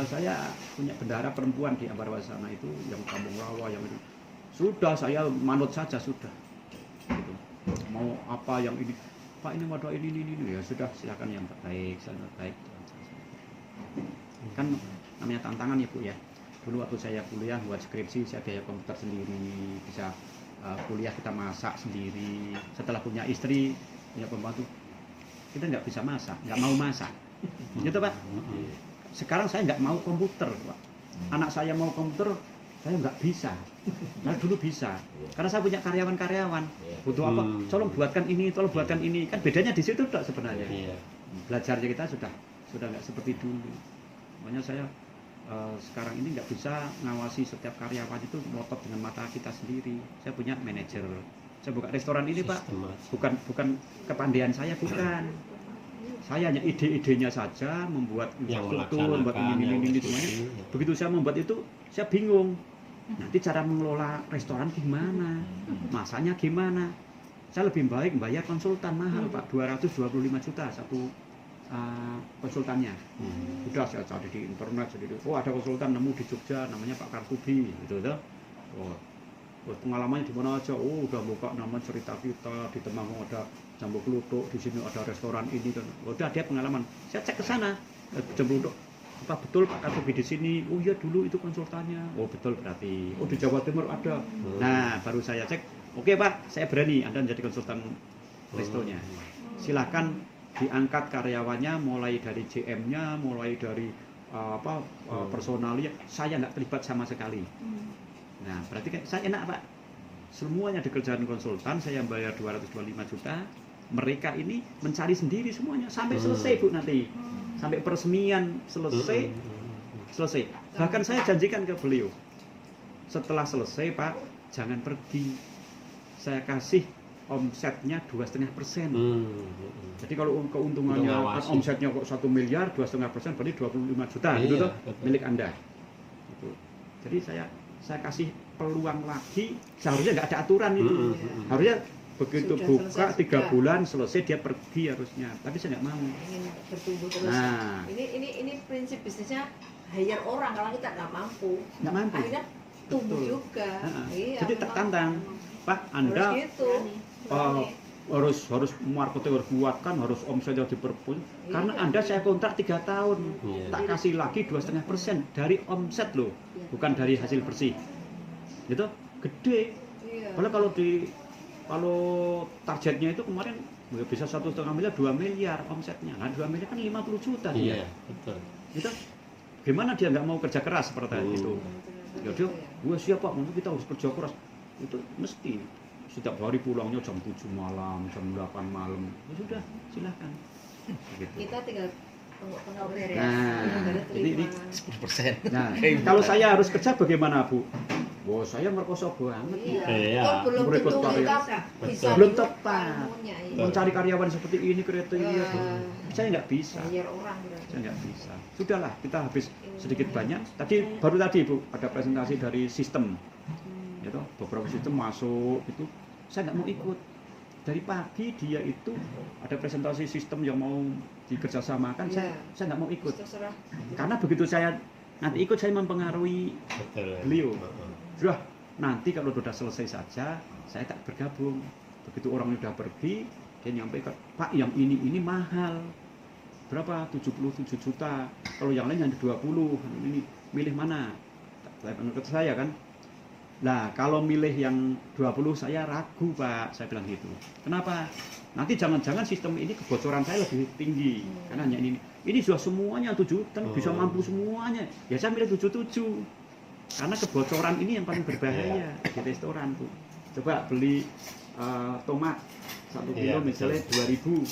Saya punya bendahara perempuan di Ambarwasana itu yang Kampung Rawa yang itu. Sudah saya manut saja sudah. Gitu. Mau apa yang ini, Pak ini waduh ini ya sudah silakan yang baik, sangat baik. Kan namanya tantangan ya Bu ya. Dulu waktu saya kuliah buat skripsi saya biaya komputer sendiri, bisa kuliah kita masak sendiri. Setelah punya istri, punya pembantu, kita nggak bisa masak, nggak mau masak. Gitu Pak. Sekarang saya nggak mau komputer Pak. Anak saya mau komputer, saya nggak bisa. Nah dulu bisa, karena saya punya karyawan-karyawan. Butuh apa? Tolong buatkan ini. Kan bedanya di situ Dok sebenarnya. Belajarnya kita sudah nggak seperti dulu. Makanya saya sekarang ini nggak bisa ngawasi setiap karyawan itu ngotot dengan mata kita sendiri. Saya punya manajer. Saya buka restoran ini Pak, bukan kepandaian saya, bukan. Saya hanya ide-idenya saja, membuat infrastruktur, membuat ini semuanya. Begitu saya membuat itu, saya bingung. Nanti cara mengelola restoran gimana? Masanya gimana? Saya lebih baik bayar konsultan mahal Pak, 225 juta satu konsultannya. Sudah saya cari di internet, ada konsultan nemu di Jogja namanya Pak Kartubi gitu toh. Pengalamannya di mana aja? Udah buka nama cerita kita di Temanggung ada Jambu Kluthuk, di sini ada restoran ini dan udah dia pengalaman. Saya cek ke sana, Jambu Kluthuk. Apa betul Pak Kartubi di sini? Oh iya dulu itu konsultannya. Oh betul berarti. Oh di Jawa Timur ada. Nah baru saya cek. Oke Pak, saya berani Anda menjadi konsultan restonya. Silakan diangkat karyawannya mulai dari GM-nya, mulai dari personalnya saya nggak terlibat sama sekali. Nah berarti kan saya enak Pak, semuanya dikerjakan konsultan, saya bayar 225 juta, mereka ini mencari sendiri semuanya sampai selesai Bu nanti, sampai peresmian selesai. Bahkan saya janjikan ke beliau, setelah selesai Pak jangan pergi, saya kasih omsetnya 2,5%. Jadi kalau keuntungannya omsetnya kok 1 miliar, 2,5% berarti 25 juta gitu tuh milik Anda. Gitu. Jadi saya kasih peluang lagi, seharusnya nggak ada aturan itu. Harusnya begitu
Sudah
buka
selesai,
3 bulan selesai dia pergi harusnya, tapi saya nggak mau.
Ingin bertumbuh terus.
Nah.
Ini prinsip bisnisnya hire orang kalau kita nggak mampu. Akhirnya tumbuh
Betul.
juga.
Iya, jadi tertantang, Pak. Anda harus marketing harus kuatkan, harus omsetnya diperpun. Karena Anda saya kontrak 3 tahun, tak kasih lagi 2,5% dari omset loh, bukan dari hasil bersih. Gitu, gede. Kalau targetnya itu kemarin bisa 1,5 miliar, 2 miliar omsetnya. Nah 2 miliar kan 50 juta dia.
Iya, betul.
Gitu. Gimana dia nggak mau kerja keras seperti itu? Ya dia, gue siap Pak, mungkin kita harus kerja keras. Itu mesti setiap hari pulangnya jam 7 malam, jam 8 malam. Ya sudah, silakan. Gitu.
Kita tinggal tengok beres.
Nah, ini
10%.
Nah, kalau saya harus kerja bagaimana Bu? Wah, saya merkosa banget.
Iya.
Belum
Merekrut
tentu kita
karyawan.
bisa
Belum tepat.
ilmunya, iya.
Mencari karyawan seperti ini, kriteria. Saya nggak bisa.
Hire orang berarti.
Saya nggak bisa. Sudahlah, kita habis sedikit banyak. Baru tadi Bu, ada presentasi dari sistem. Itu beberapa sistem masuk itu, saya nggak mau ikut. Dari pagi dia itu ada presentasi sistem yang mau dikerjasamakan, saya nggak mau ikut.
Terserah.
Karena begitu saya nanti ikut, saya mempengaruhi beliau. Sudah, nanti kalau sudah selesai saja, saya tak bergabung. Begitu orang sudah pergi, dia nyampaikan, Pak yang ini mahal. Berapa? 77 juta. Kalau yang lain hanya 20. Ini milih mana? Menurut saya kan. Nah, kalau milih yang 20 saya ragu Pak, saya bilang gitu. Kenapa? Nanti jangan-jangan sistem ini kebocoran saya lebih tinggi. Karena hanya ini. Ini sudah semuanya 7 juta, bisa mampu semuanya. Ya saya milih 77. Karena kebocoran ini yang paling berbahaya di restoran Bu. Coba beli tomat 1 kilo misalnya 2.000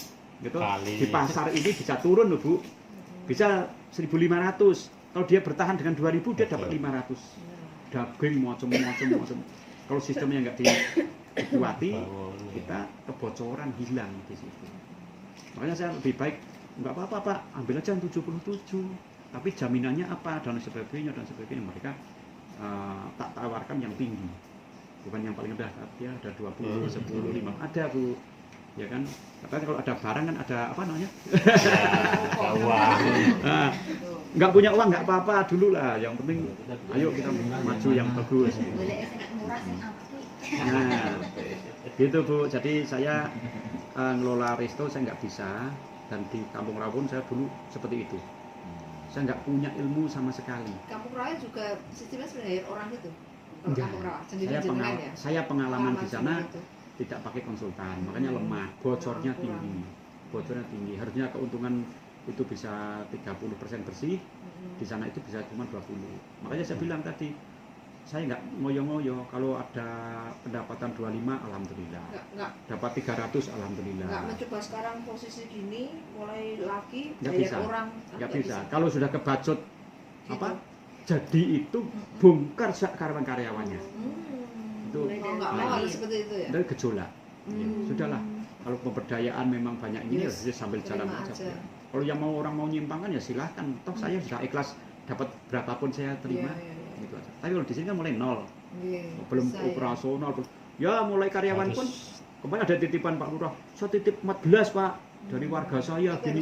gitu. Di pasar ini bisa turun loh Bu. Bisa 1.500. Kalau dia bertahan dengan 2.000 dia dapat 500. Daging macam-macam. Kalau sistemnya nggak dikuati, kita kebocoran hilang di situ. Makanya saya lebih baik nggak apa-apa Pak, ambil aja 77. Tapi jaminannya apa dan sebagainya. Mereka tak tawarkan yang tinggi, bukan yang paling rendah. Tapi ada 20, 10, 5 ada Bu, ya kan. Katanya kalau ada barang kan ada apa namanya? Nggak punya uang nggak apa-apa dulu lah. Yang penting, ayo kita maju yang bagus. Nah, gitu Bu. Jadi saya ngelola resto saya nggak bisa, dan di Kampung Rawon saya dulu seperti itu. Saya nggak punya ilmu sama sekali.
Kampung Rawa juga sistemnya sebenarnya orang itu.
Enggak.
Kampung Rawa
Saya pengalaman di sana tidak pakai konsultan, makanya lemah, bocornya tinggi. Harusnya keuntungan itu bisa 30% bersih, di sana itu bisa cuma 20. Makanya saya bilang tadi, saya nggak ngoyo-ngoyo. Kalau ada pendapatan 25, alhamdulillah.
Nggak.
Dapat 300, alhamdulillah.
Nggak mencoba sekarang posisi gini, mulai lagi
Nggak
bayar
bisa.
orang.
Nggak bisa. Kalau sudah kebacut jadi itu bongkar karyawan-karyawannya. Itu
Nggak mau harus seperti itu ya.
dari gejolak. Ya, sudahlah. Kalau pemberdayaan memang banyak ini,
Yes.
harus sambil jalan
Terima
aja.
aja.
Kalau yang mau orang mau nyimpangkan ya silahkan. Toh saya sudah ikhlas dapat berapapun saya terima.
Iya.
Gitu aja. Tapi kalau di sini kan mulai nol,
Iya,
belum
bisa, ya.
operasional. Ya mulai karyawan pun kemarin ada titipan Pak Lurah. Saya titip 14 Pak dari warga saya gini.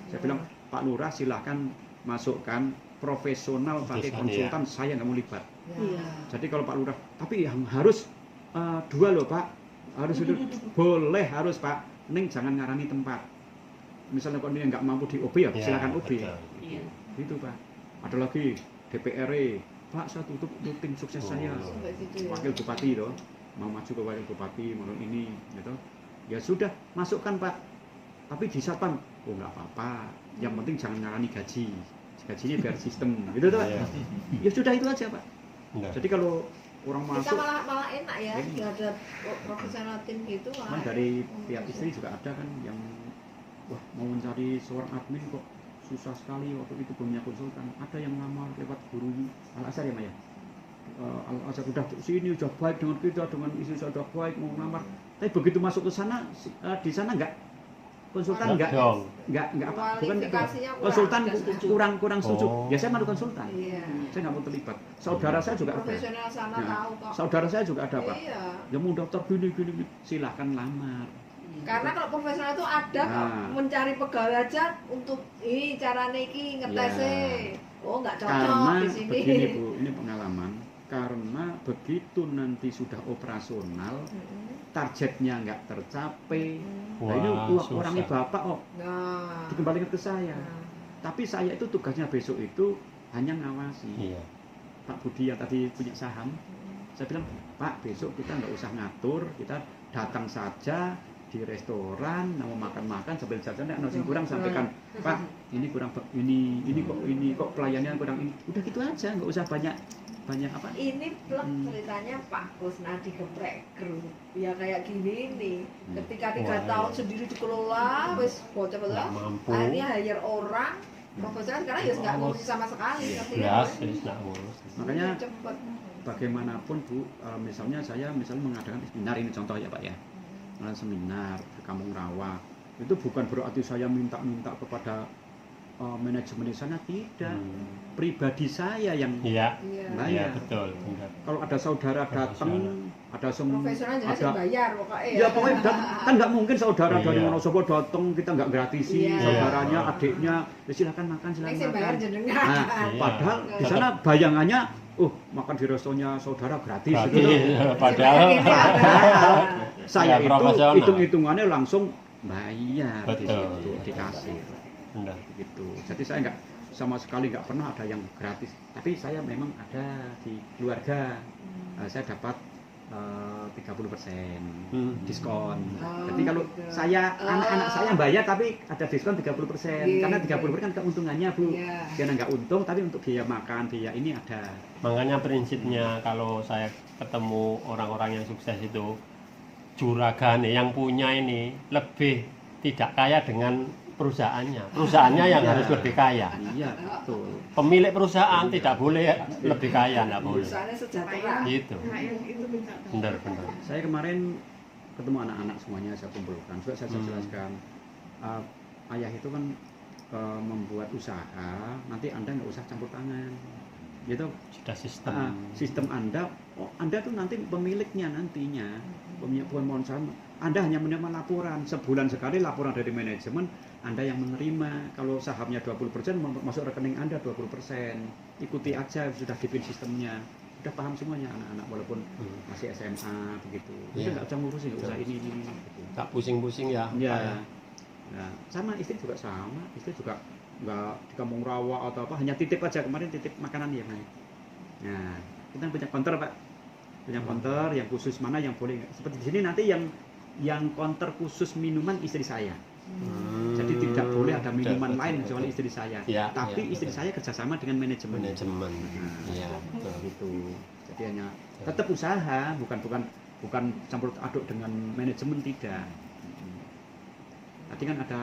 Saya bilang Pak Lurah silahkan masukkan profesional pakai konsultan, saya nggak mau libat.
Iya.
Jadi kalau Pak Lurah, tapi yang harus 2 loh Pak, harus itu boleh harus Pak, Neng jangan ngarani tempat. Misalnya kalau dia nggak mampu di OB ya silakan OB. Gitu Pak. Ada lagi DPR, Pak saya tutup tim sukses saya.
Sampai gitu ya.
Wakil Bupati loh, mau maju ke Wakil Bupati, mau ini, gitu. Ya sudah masukkan Pak. Tapi di satpam, oh nggak apa-apa. Yang penting jangan ngarani gaji. gajinya biar sistem gitu tuh Pak.
Iya.
Ya sudah itu aja Pak.
Benar.
Jadi kalau orang
Kita
masuk
malah enak ya, nggak ada profesional tim gitu.
kan dari pihak istri juga ada kan yang wah mau mencari seorang admin kok susah sekali waktu itu punya konsultan. Ada yang lamar lewat guru Al-Azhar ya Maya. Al-Azhar udah sini udah baik dengan kita, dengan istri saya udah baik mau lamar. Tapi begitu masuk ke sana di sana enggak konsultan enggak apa bukan
Kualifikasinya
konsultan
nggak setuju.
kurang setuju.
Oh.
Ya saya malu konsultan.
Iya.
Saya nggak mau terlibat. Saudara saya juga ada.
Profesional sana
Ya.
tahu kok.
Saudara saya juga ada Pak.
Iya.
Ya mau daftar gini silahkan lamar.
Karena kalau profesional itu ada kok
Nah.
mencari pegawai aja untuk ini caranya iki ngetesnya. Oh nggak cocok
Karena
di sini.
begini Bu, ini pengalaman. Karena begitu nanti sudah operasional, targetnya nggak tercapai. Nah ini
Wah,
orangnya
susah.
bapak
Nah.
dikembalikan ke saya.
Nah.
Tapi saya itu tugasnya besok itu hanya ngawasi.
Iya.
Pak Budi yang tadi punya saham, saya bilang Pak besok kita nggak usah ngatur, kita datang saja di restoran, mau makan-makan sambil jajan, nek nasi kurang sampaikan Pak ini kurang ini kok pelayannya kurang ini, udah gitu aja, nggak usah banyak apa.
Ini plek ceritanya Pak Kusnadi geprek grup. Ya kayak gini nih. Ketika 3
Wah,
tahun
iya.
sendiri dikelola, wis bocah
Nggak mampu.
akhirnya hire orang. Profesional sekarang ya nggak ngurusi sama sekali. ngerti ya?
Belas, nggak ngurus.
Makanya
Cepet.
bagaimanapun Bu, misalnya saya mengadakan seminar ini contoh ya Pak ya, seminar di Kampung Rawa, itu bukan berarti saya minta kepada manajemen di sana, tidak. Pribadi saya yang
Iya.
Iya.
bayar.
Iya, betul. Benar.
Kalau ada saudara datang, ada
Profesional jelas yang bayar pokoknya.
ya pokoknya kan nggak mungkin saudara dari
Iya.
Wonosobo datang kita nggak gratisi
Iya.
saudaranya,
Iya.
adiknya, ya silakan makan,
Nek
silakan
sing bayar
makan.
jenengan.
Nah,
Iya.
padahal di sana bayangannya, makan di restonya saudara gratis.
Berarti,
Gitu.
padahal
Padahal saya
Ya,
itu
profesional.
hitung-hitungannya langsung bayar di
Betul.
situ, dikasih
benar.
gitu. Jadi saya nggak sama sekali nggak pernah ada yang gratis. Tapi saya memang ada di keluarga, saya dapat 30% diskon.
Oh,
Jadi kalau
gitu.
saya anak-anak saya bayar tapi ada diskon 30%.
Iya,
Karena
iya.
30% kan keuntungannya Bu.
Iya.
Karena nggak untung tapi untuk biaya makan, biaya ini ada.
Makanya prinsipnya kalau saya ketemu orang-orang yang sukses itu, juragan yang punya ini lebih tidak kaya dengan perusahaannya. Perusahaannya yang
Iya.
harus lebih kaya.
Iya, betul.
Pemilik perusahaan tidak boleh lebih kaya, tidak boleh.
Perusahaannya sejahtera.
Gitu. Benar.
Saya kemarin ketemu anak-anak semuanya saya kumpulkan. Juga saya jelaskan ayah itu kan membuat usaha, nanti Anda nggak usah campur tangan. Gitu.
Sudah sistem.
Sistem Anda tuh nanti pemiliknya nantinya, pemohon saham, Anda hanya menerima laporan, sebulan sekali laporan dari manajemen, Anda yang menerima. Kalau sahamnya 20% masuk rekening Anda 20%. Ikuti aja, sudah dipin sistemnya. Udah paham semuanya anak-anak walaupun masih SMA begitu. Itu
Iya.
nggak usah ngurusin, nggak usah ini gitu.
Tak pusing-pusing ya.
Ya. Nah, sama istri juga sama, istri juga nggak di Kampung Rawa atau apa, hanya titip aja, kemarin titip makanan ya Mas. Nah, kita punya counter Pak, punya counter yang khusus mana yang boleh nggak. Seperti di sini nanti yang counter khusus minuman istri saya. Jadi tidak boleh ada minuman lain kecuali istri saya.
Ya,
Tapi
ya,
istri
betul.
saya kerjasama dengan manajemen.
Manajemen. Iya, betul.
Gitu. Jadi hanya tetap usaha, bukan campur aduk dengan manajemen, tidak. Tadi kan ada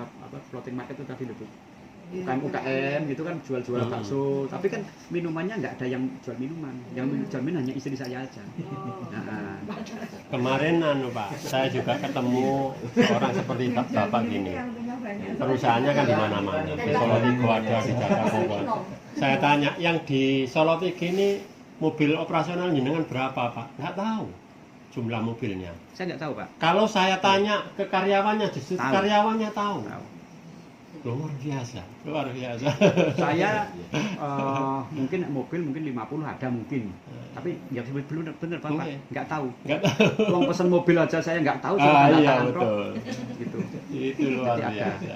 floating market itu tadi Bu. UKM gitu kan jual-jual bakso, tapi kan minumannya nggak ada yang jual minuman, yang jual minuman hanya istri saya aja. Nah,
Kemarin Pak, saya juga ketemu orang seperti Bapak gini. Perusahaannya kan di mana-mana. Di Solo Tigo ada, di Jakarta ada. Saya tanya, yang di Solo Tigo ini mobil operasional jenengan berapa Pak? Nggak tahu jumlah mobilnya.
saya nggak tahu Pak.
Kalau saya tanya ke karyawannya, justru
Tahu.
karyawannya tahu.
Tahu.
Luar biasa.
Saya mungkin mobil mungkin 50 ada mungkin, tapi ya benar Pak,
Mungkin.
nggak tahu.
Nggak tahu.
Uang pesan mobil aja saya nggak tahu.
Iya
Angkot,
betul.
gitu.
Itu luar
Jadi ada.
biasa.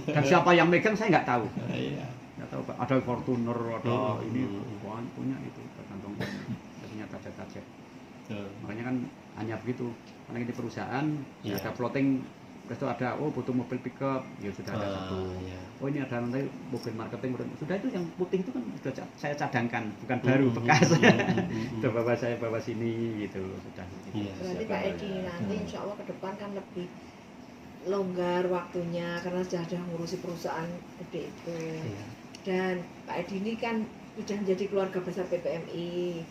Dan siapa yang megang saya nggak tahu.
Iya.
Nggak tahu Pak. Ada Fortuner, ada ini
Hmm.
punya itu tergantung punya target.
Betul.
Makanya kan hanya begitu. Karena ini perusahaan
Iya.
ada floating Terus ada butuh mobil pickup, ya sudah ada satu.
Ya.
Oh ini ada nanti mobil marketing, sudah itu yang putih itu kan sudah saya cadangkan, bukan baru bekas. Itu saya bawa sini gitu sudah.
Iya,
Berarti Pak Edi nanti insya Allah ke depan kan lebih longgar waktunya karena sudah ada ngurusi perusahaan gede itu.
Iya.
Dan Pak Edi ini kan sudah menjadi keluarga besar PPMI.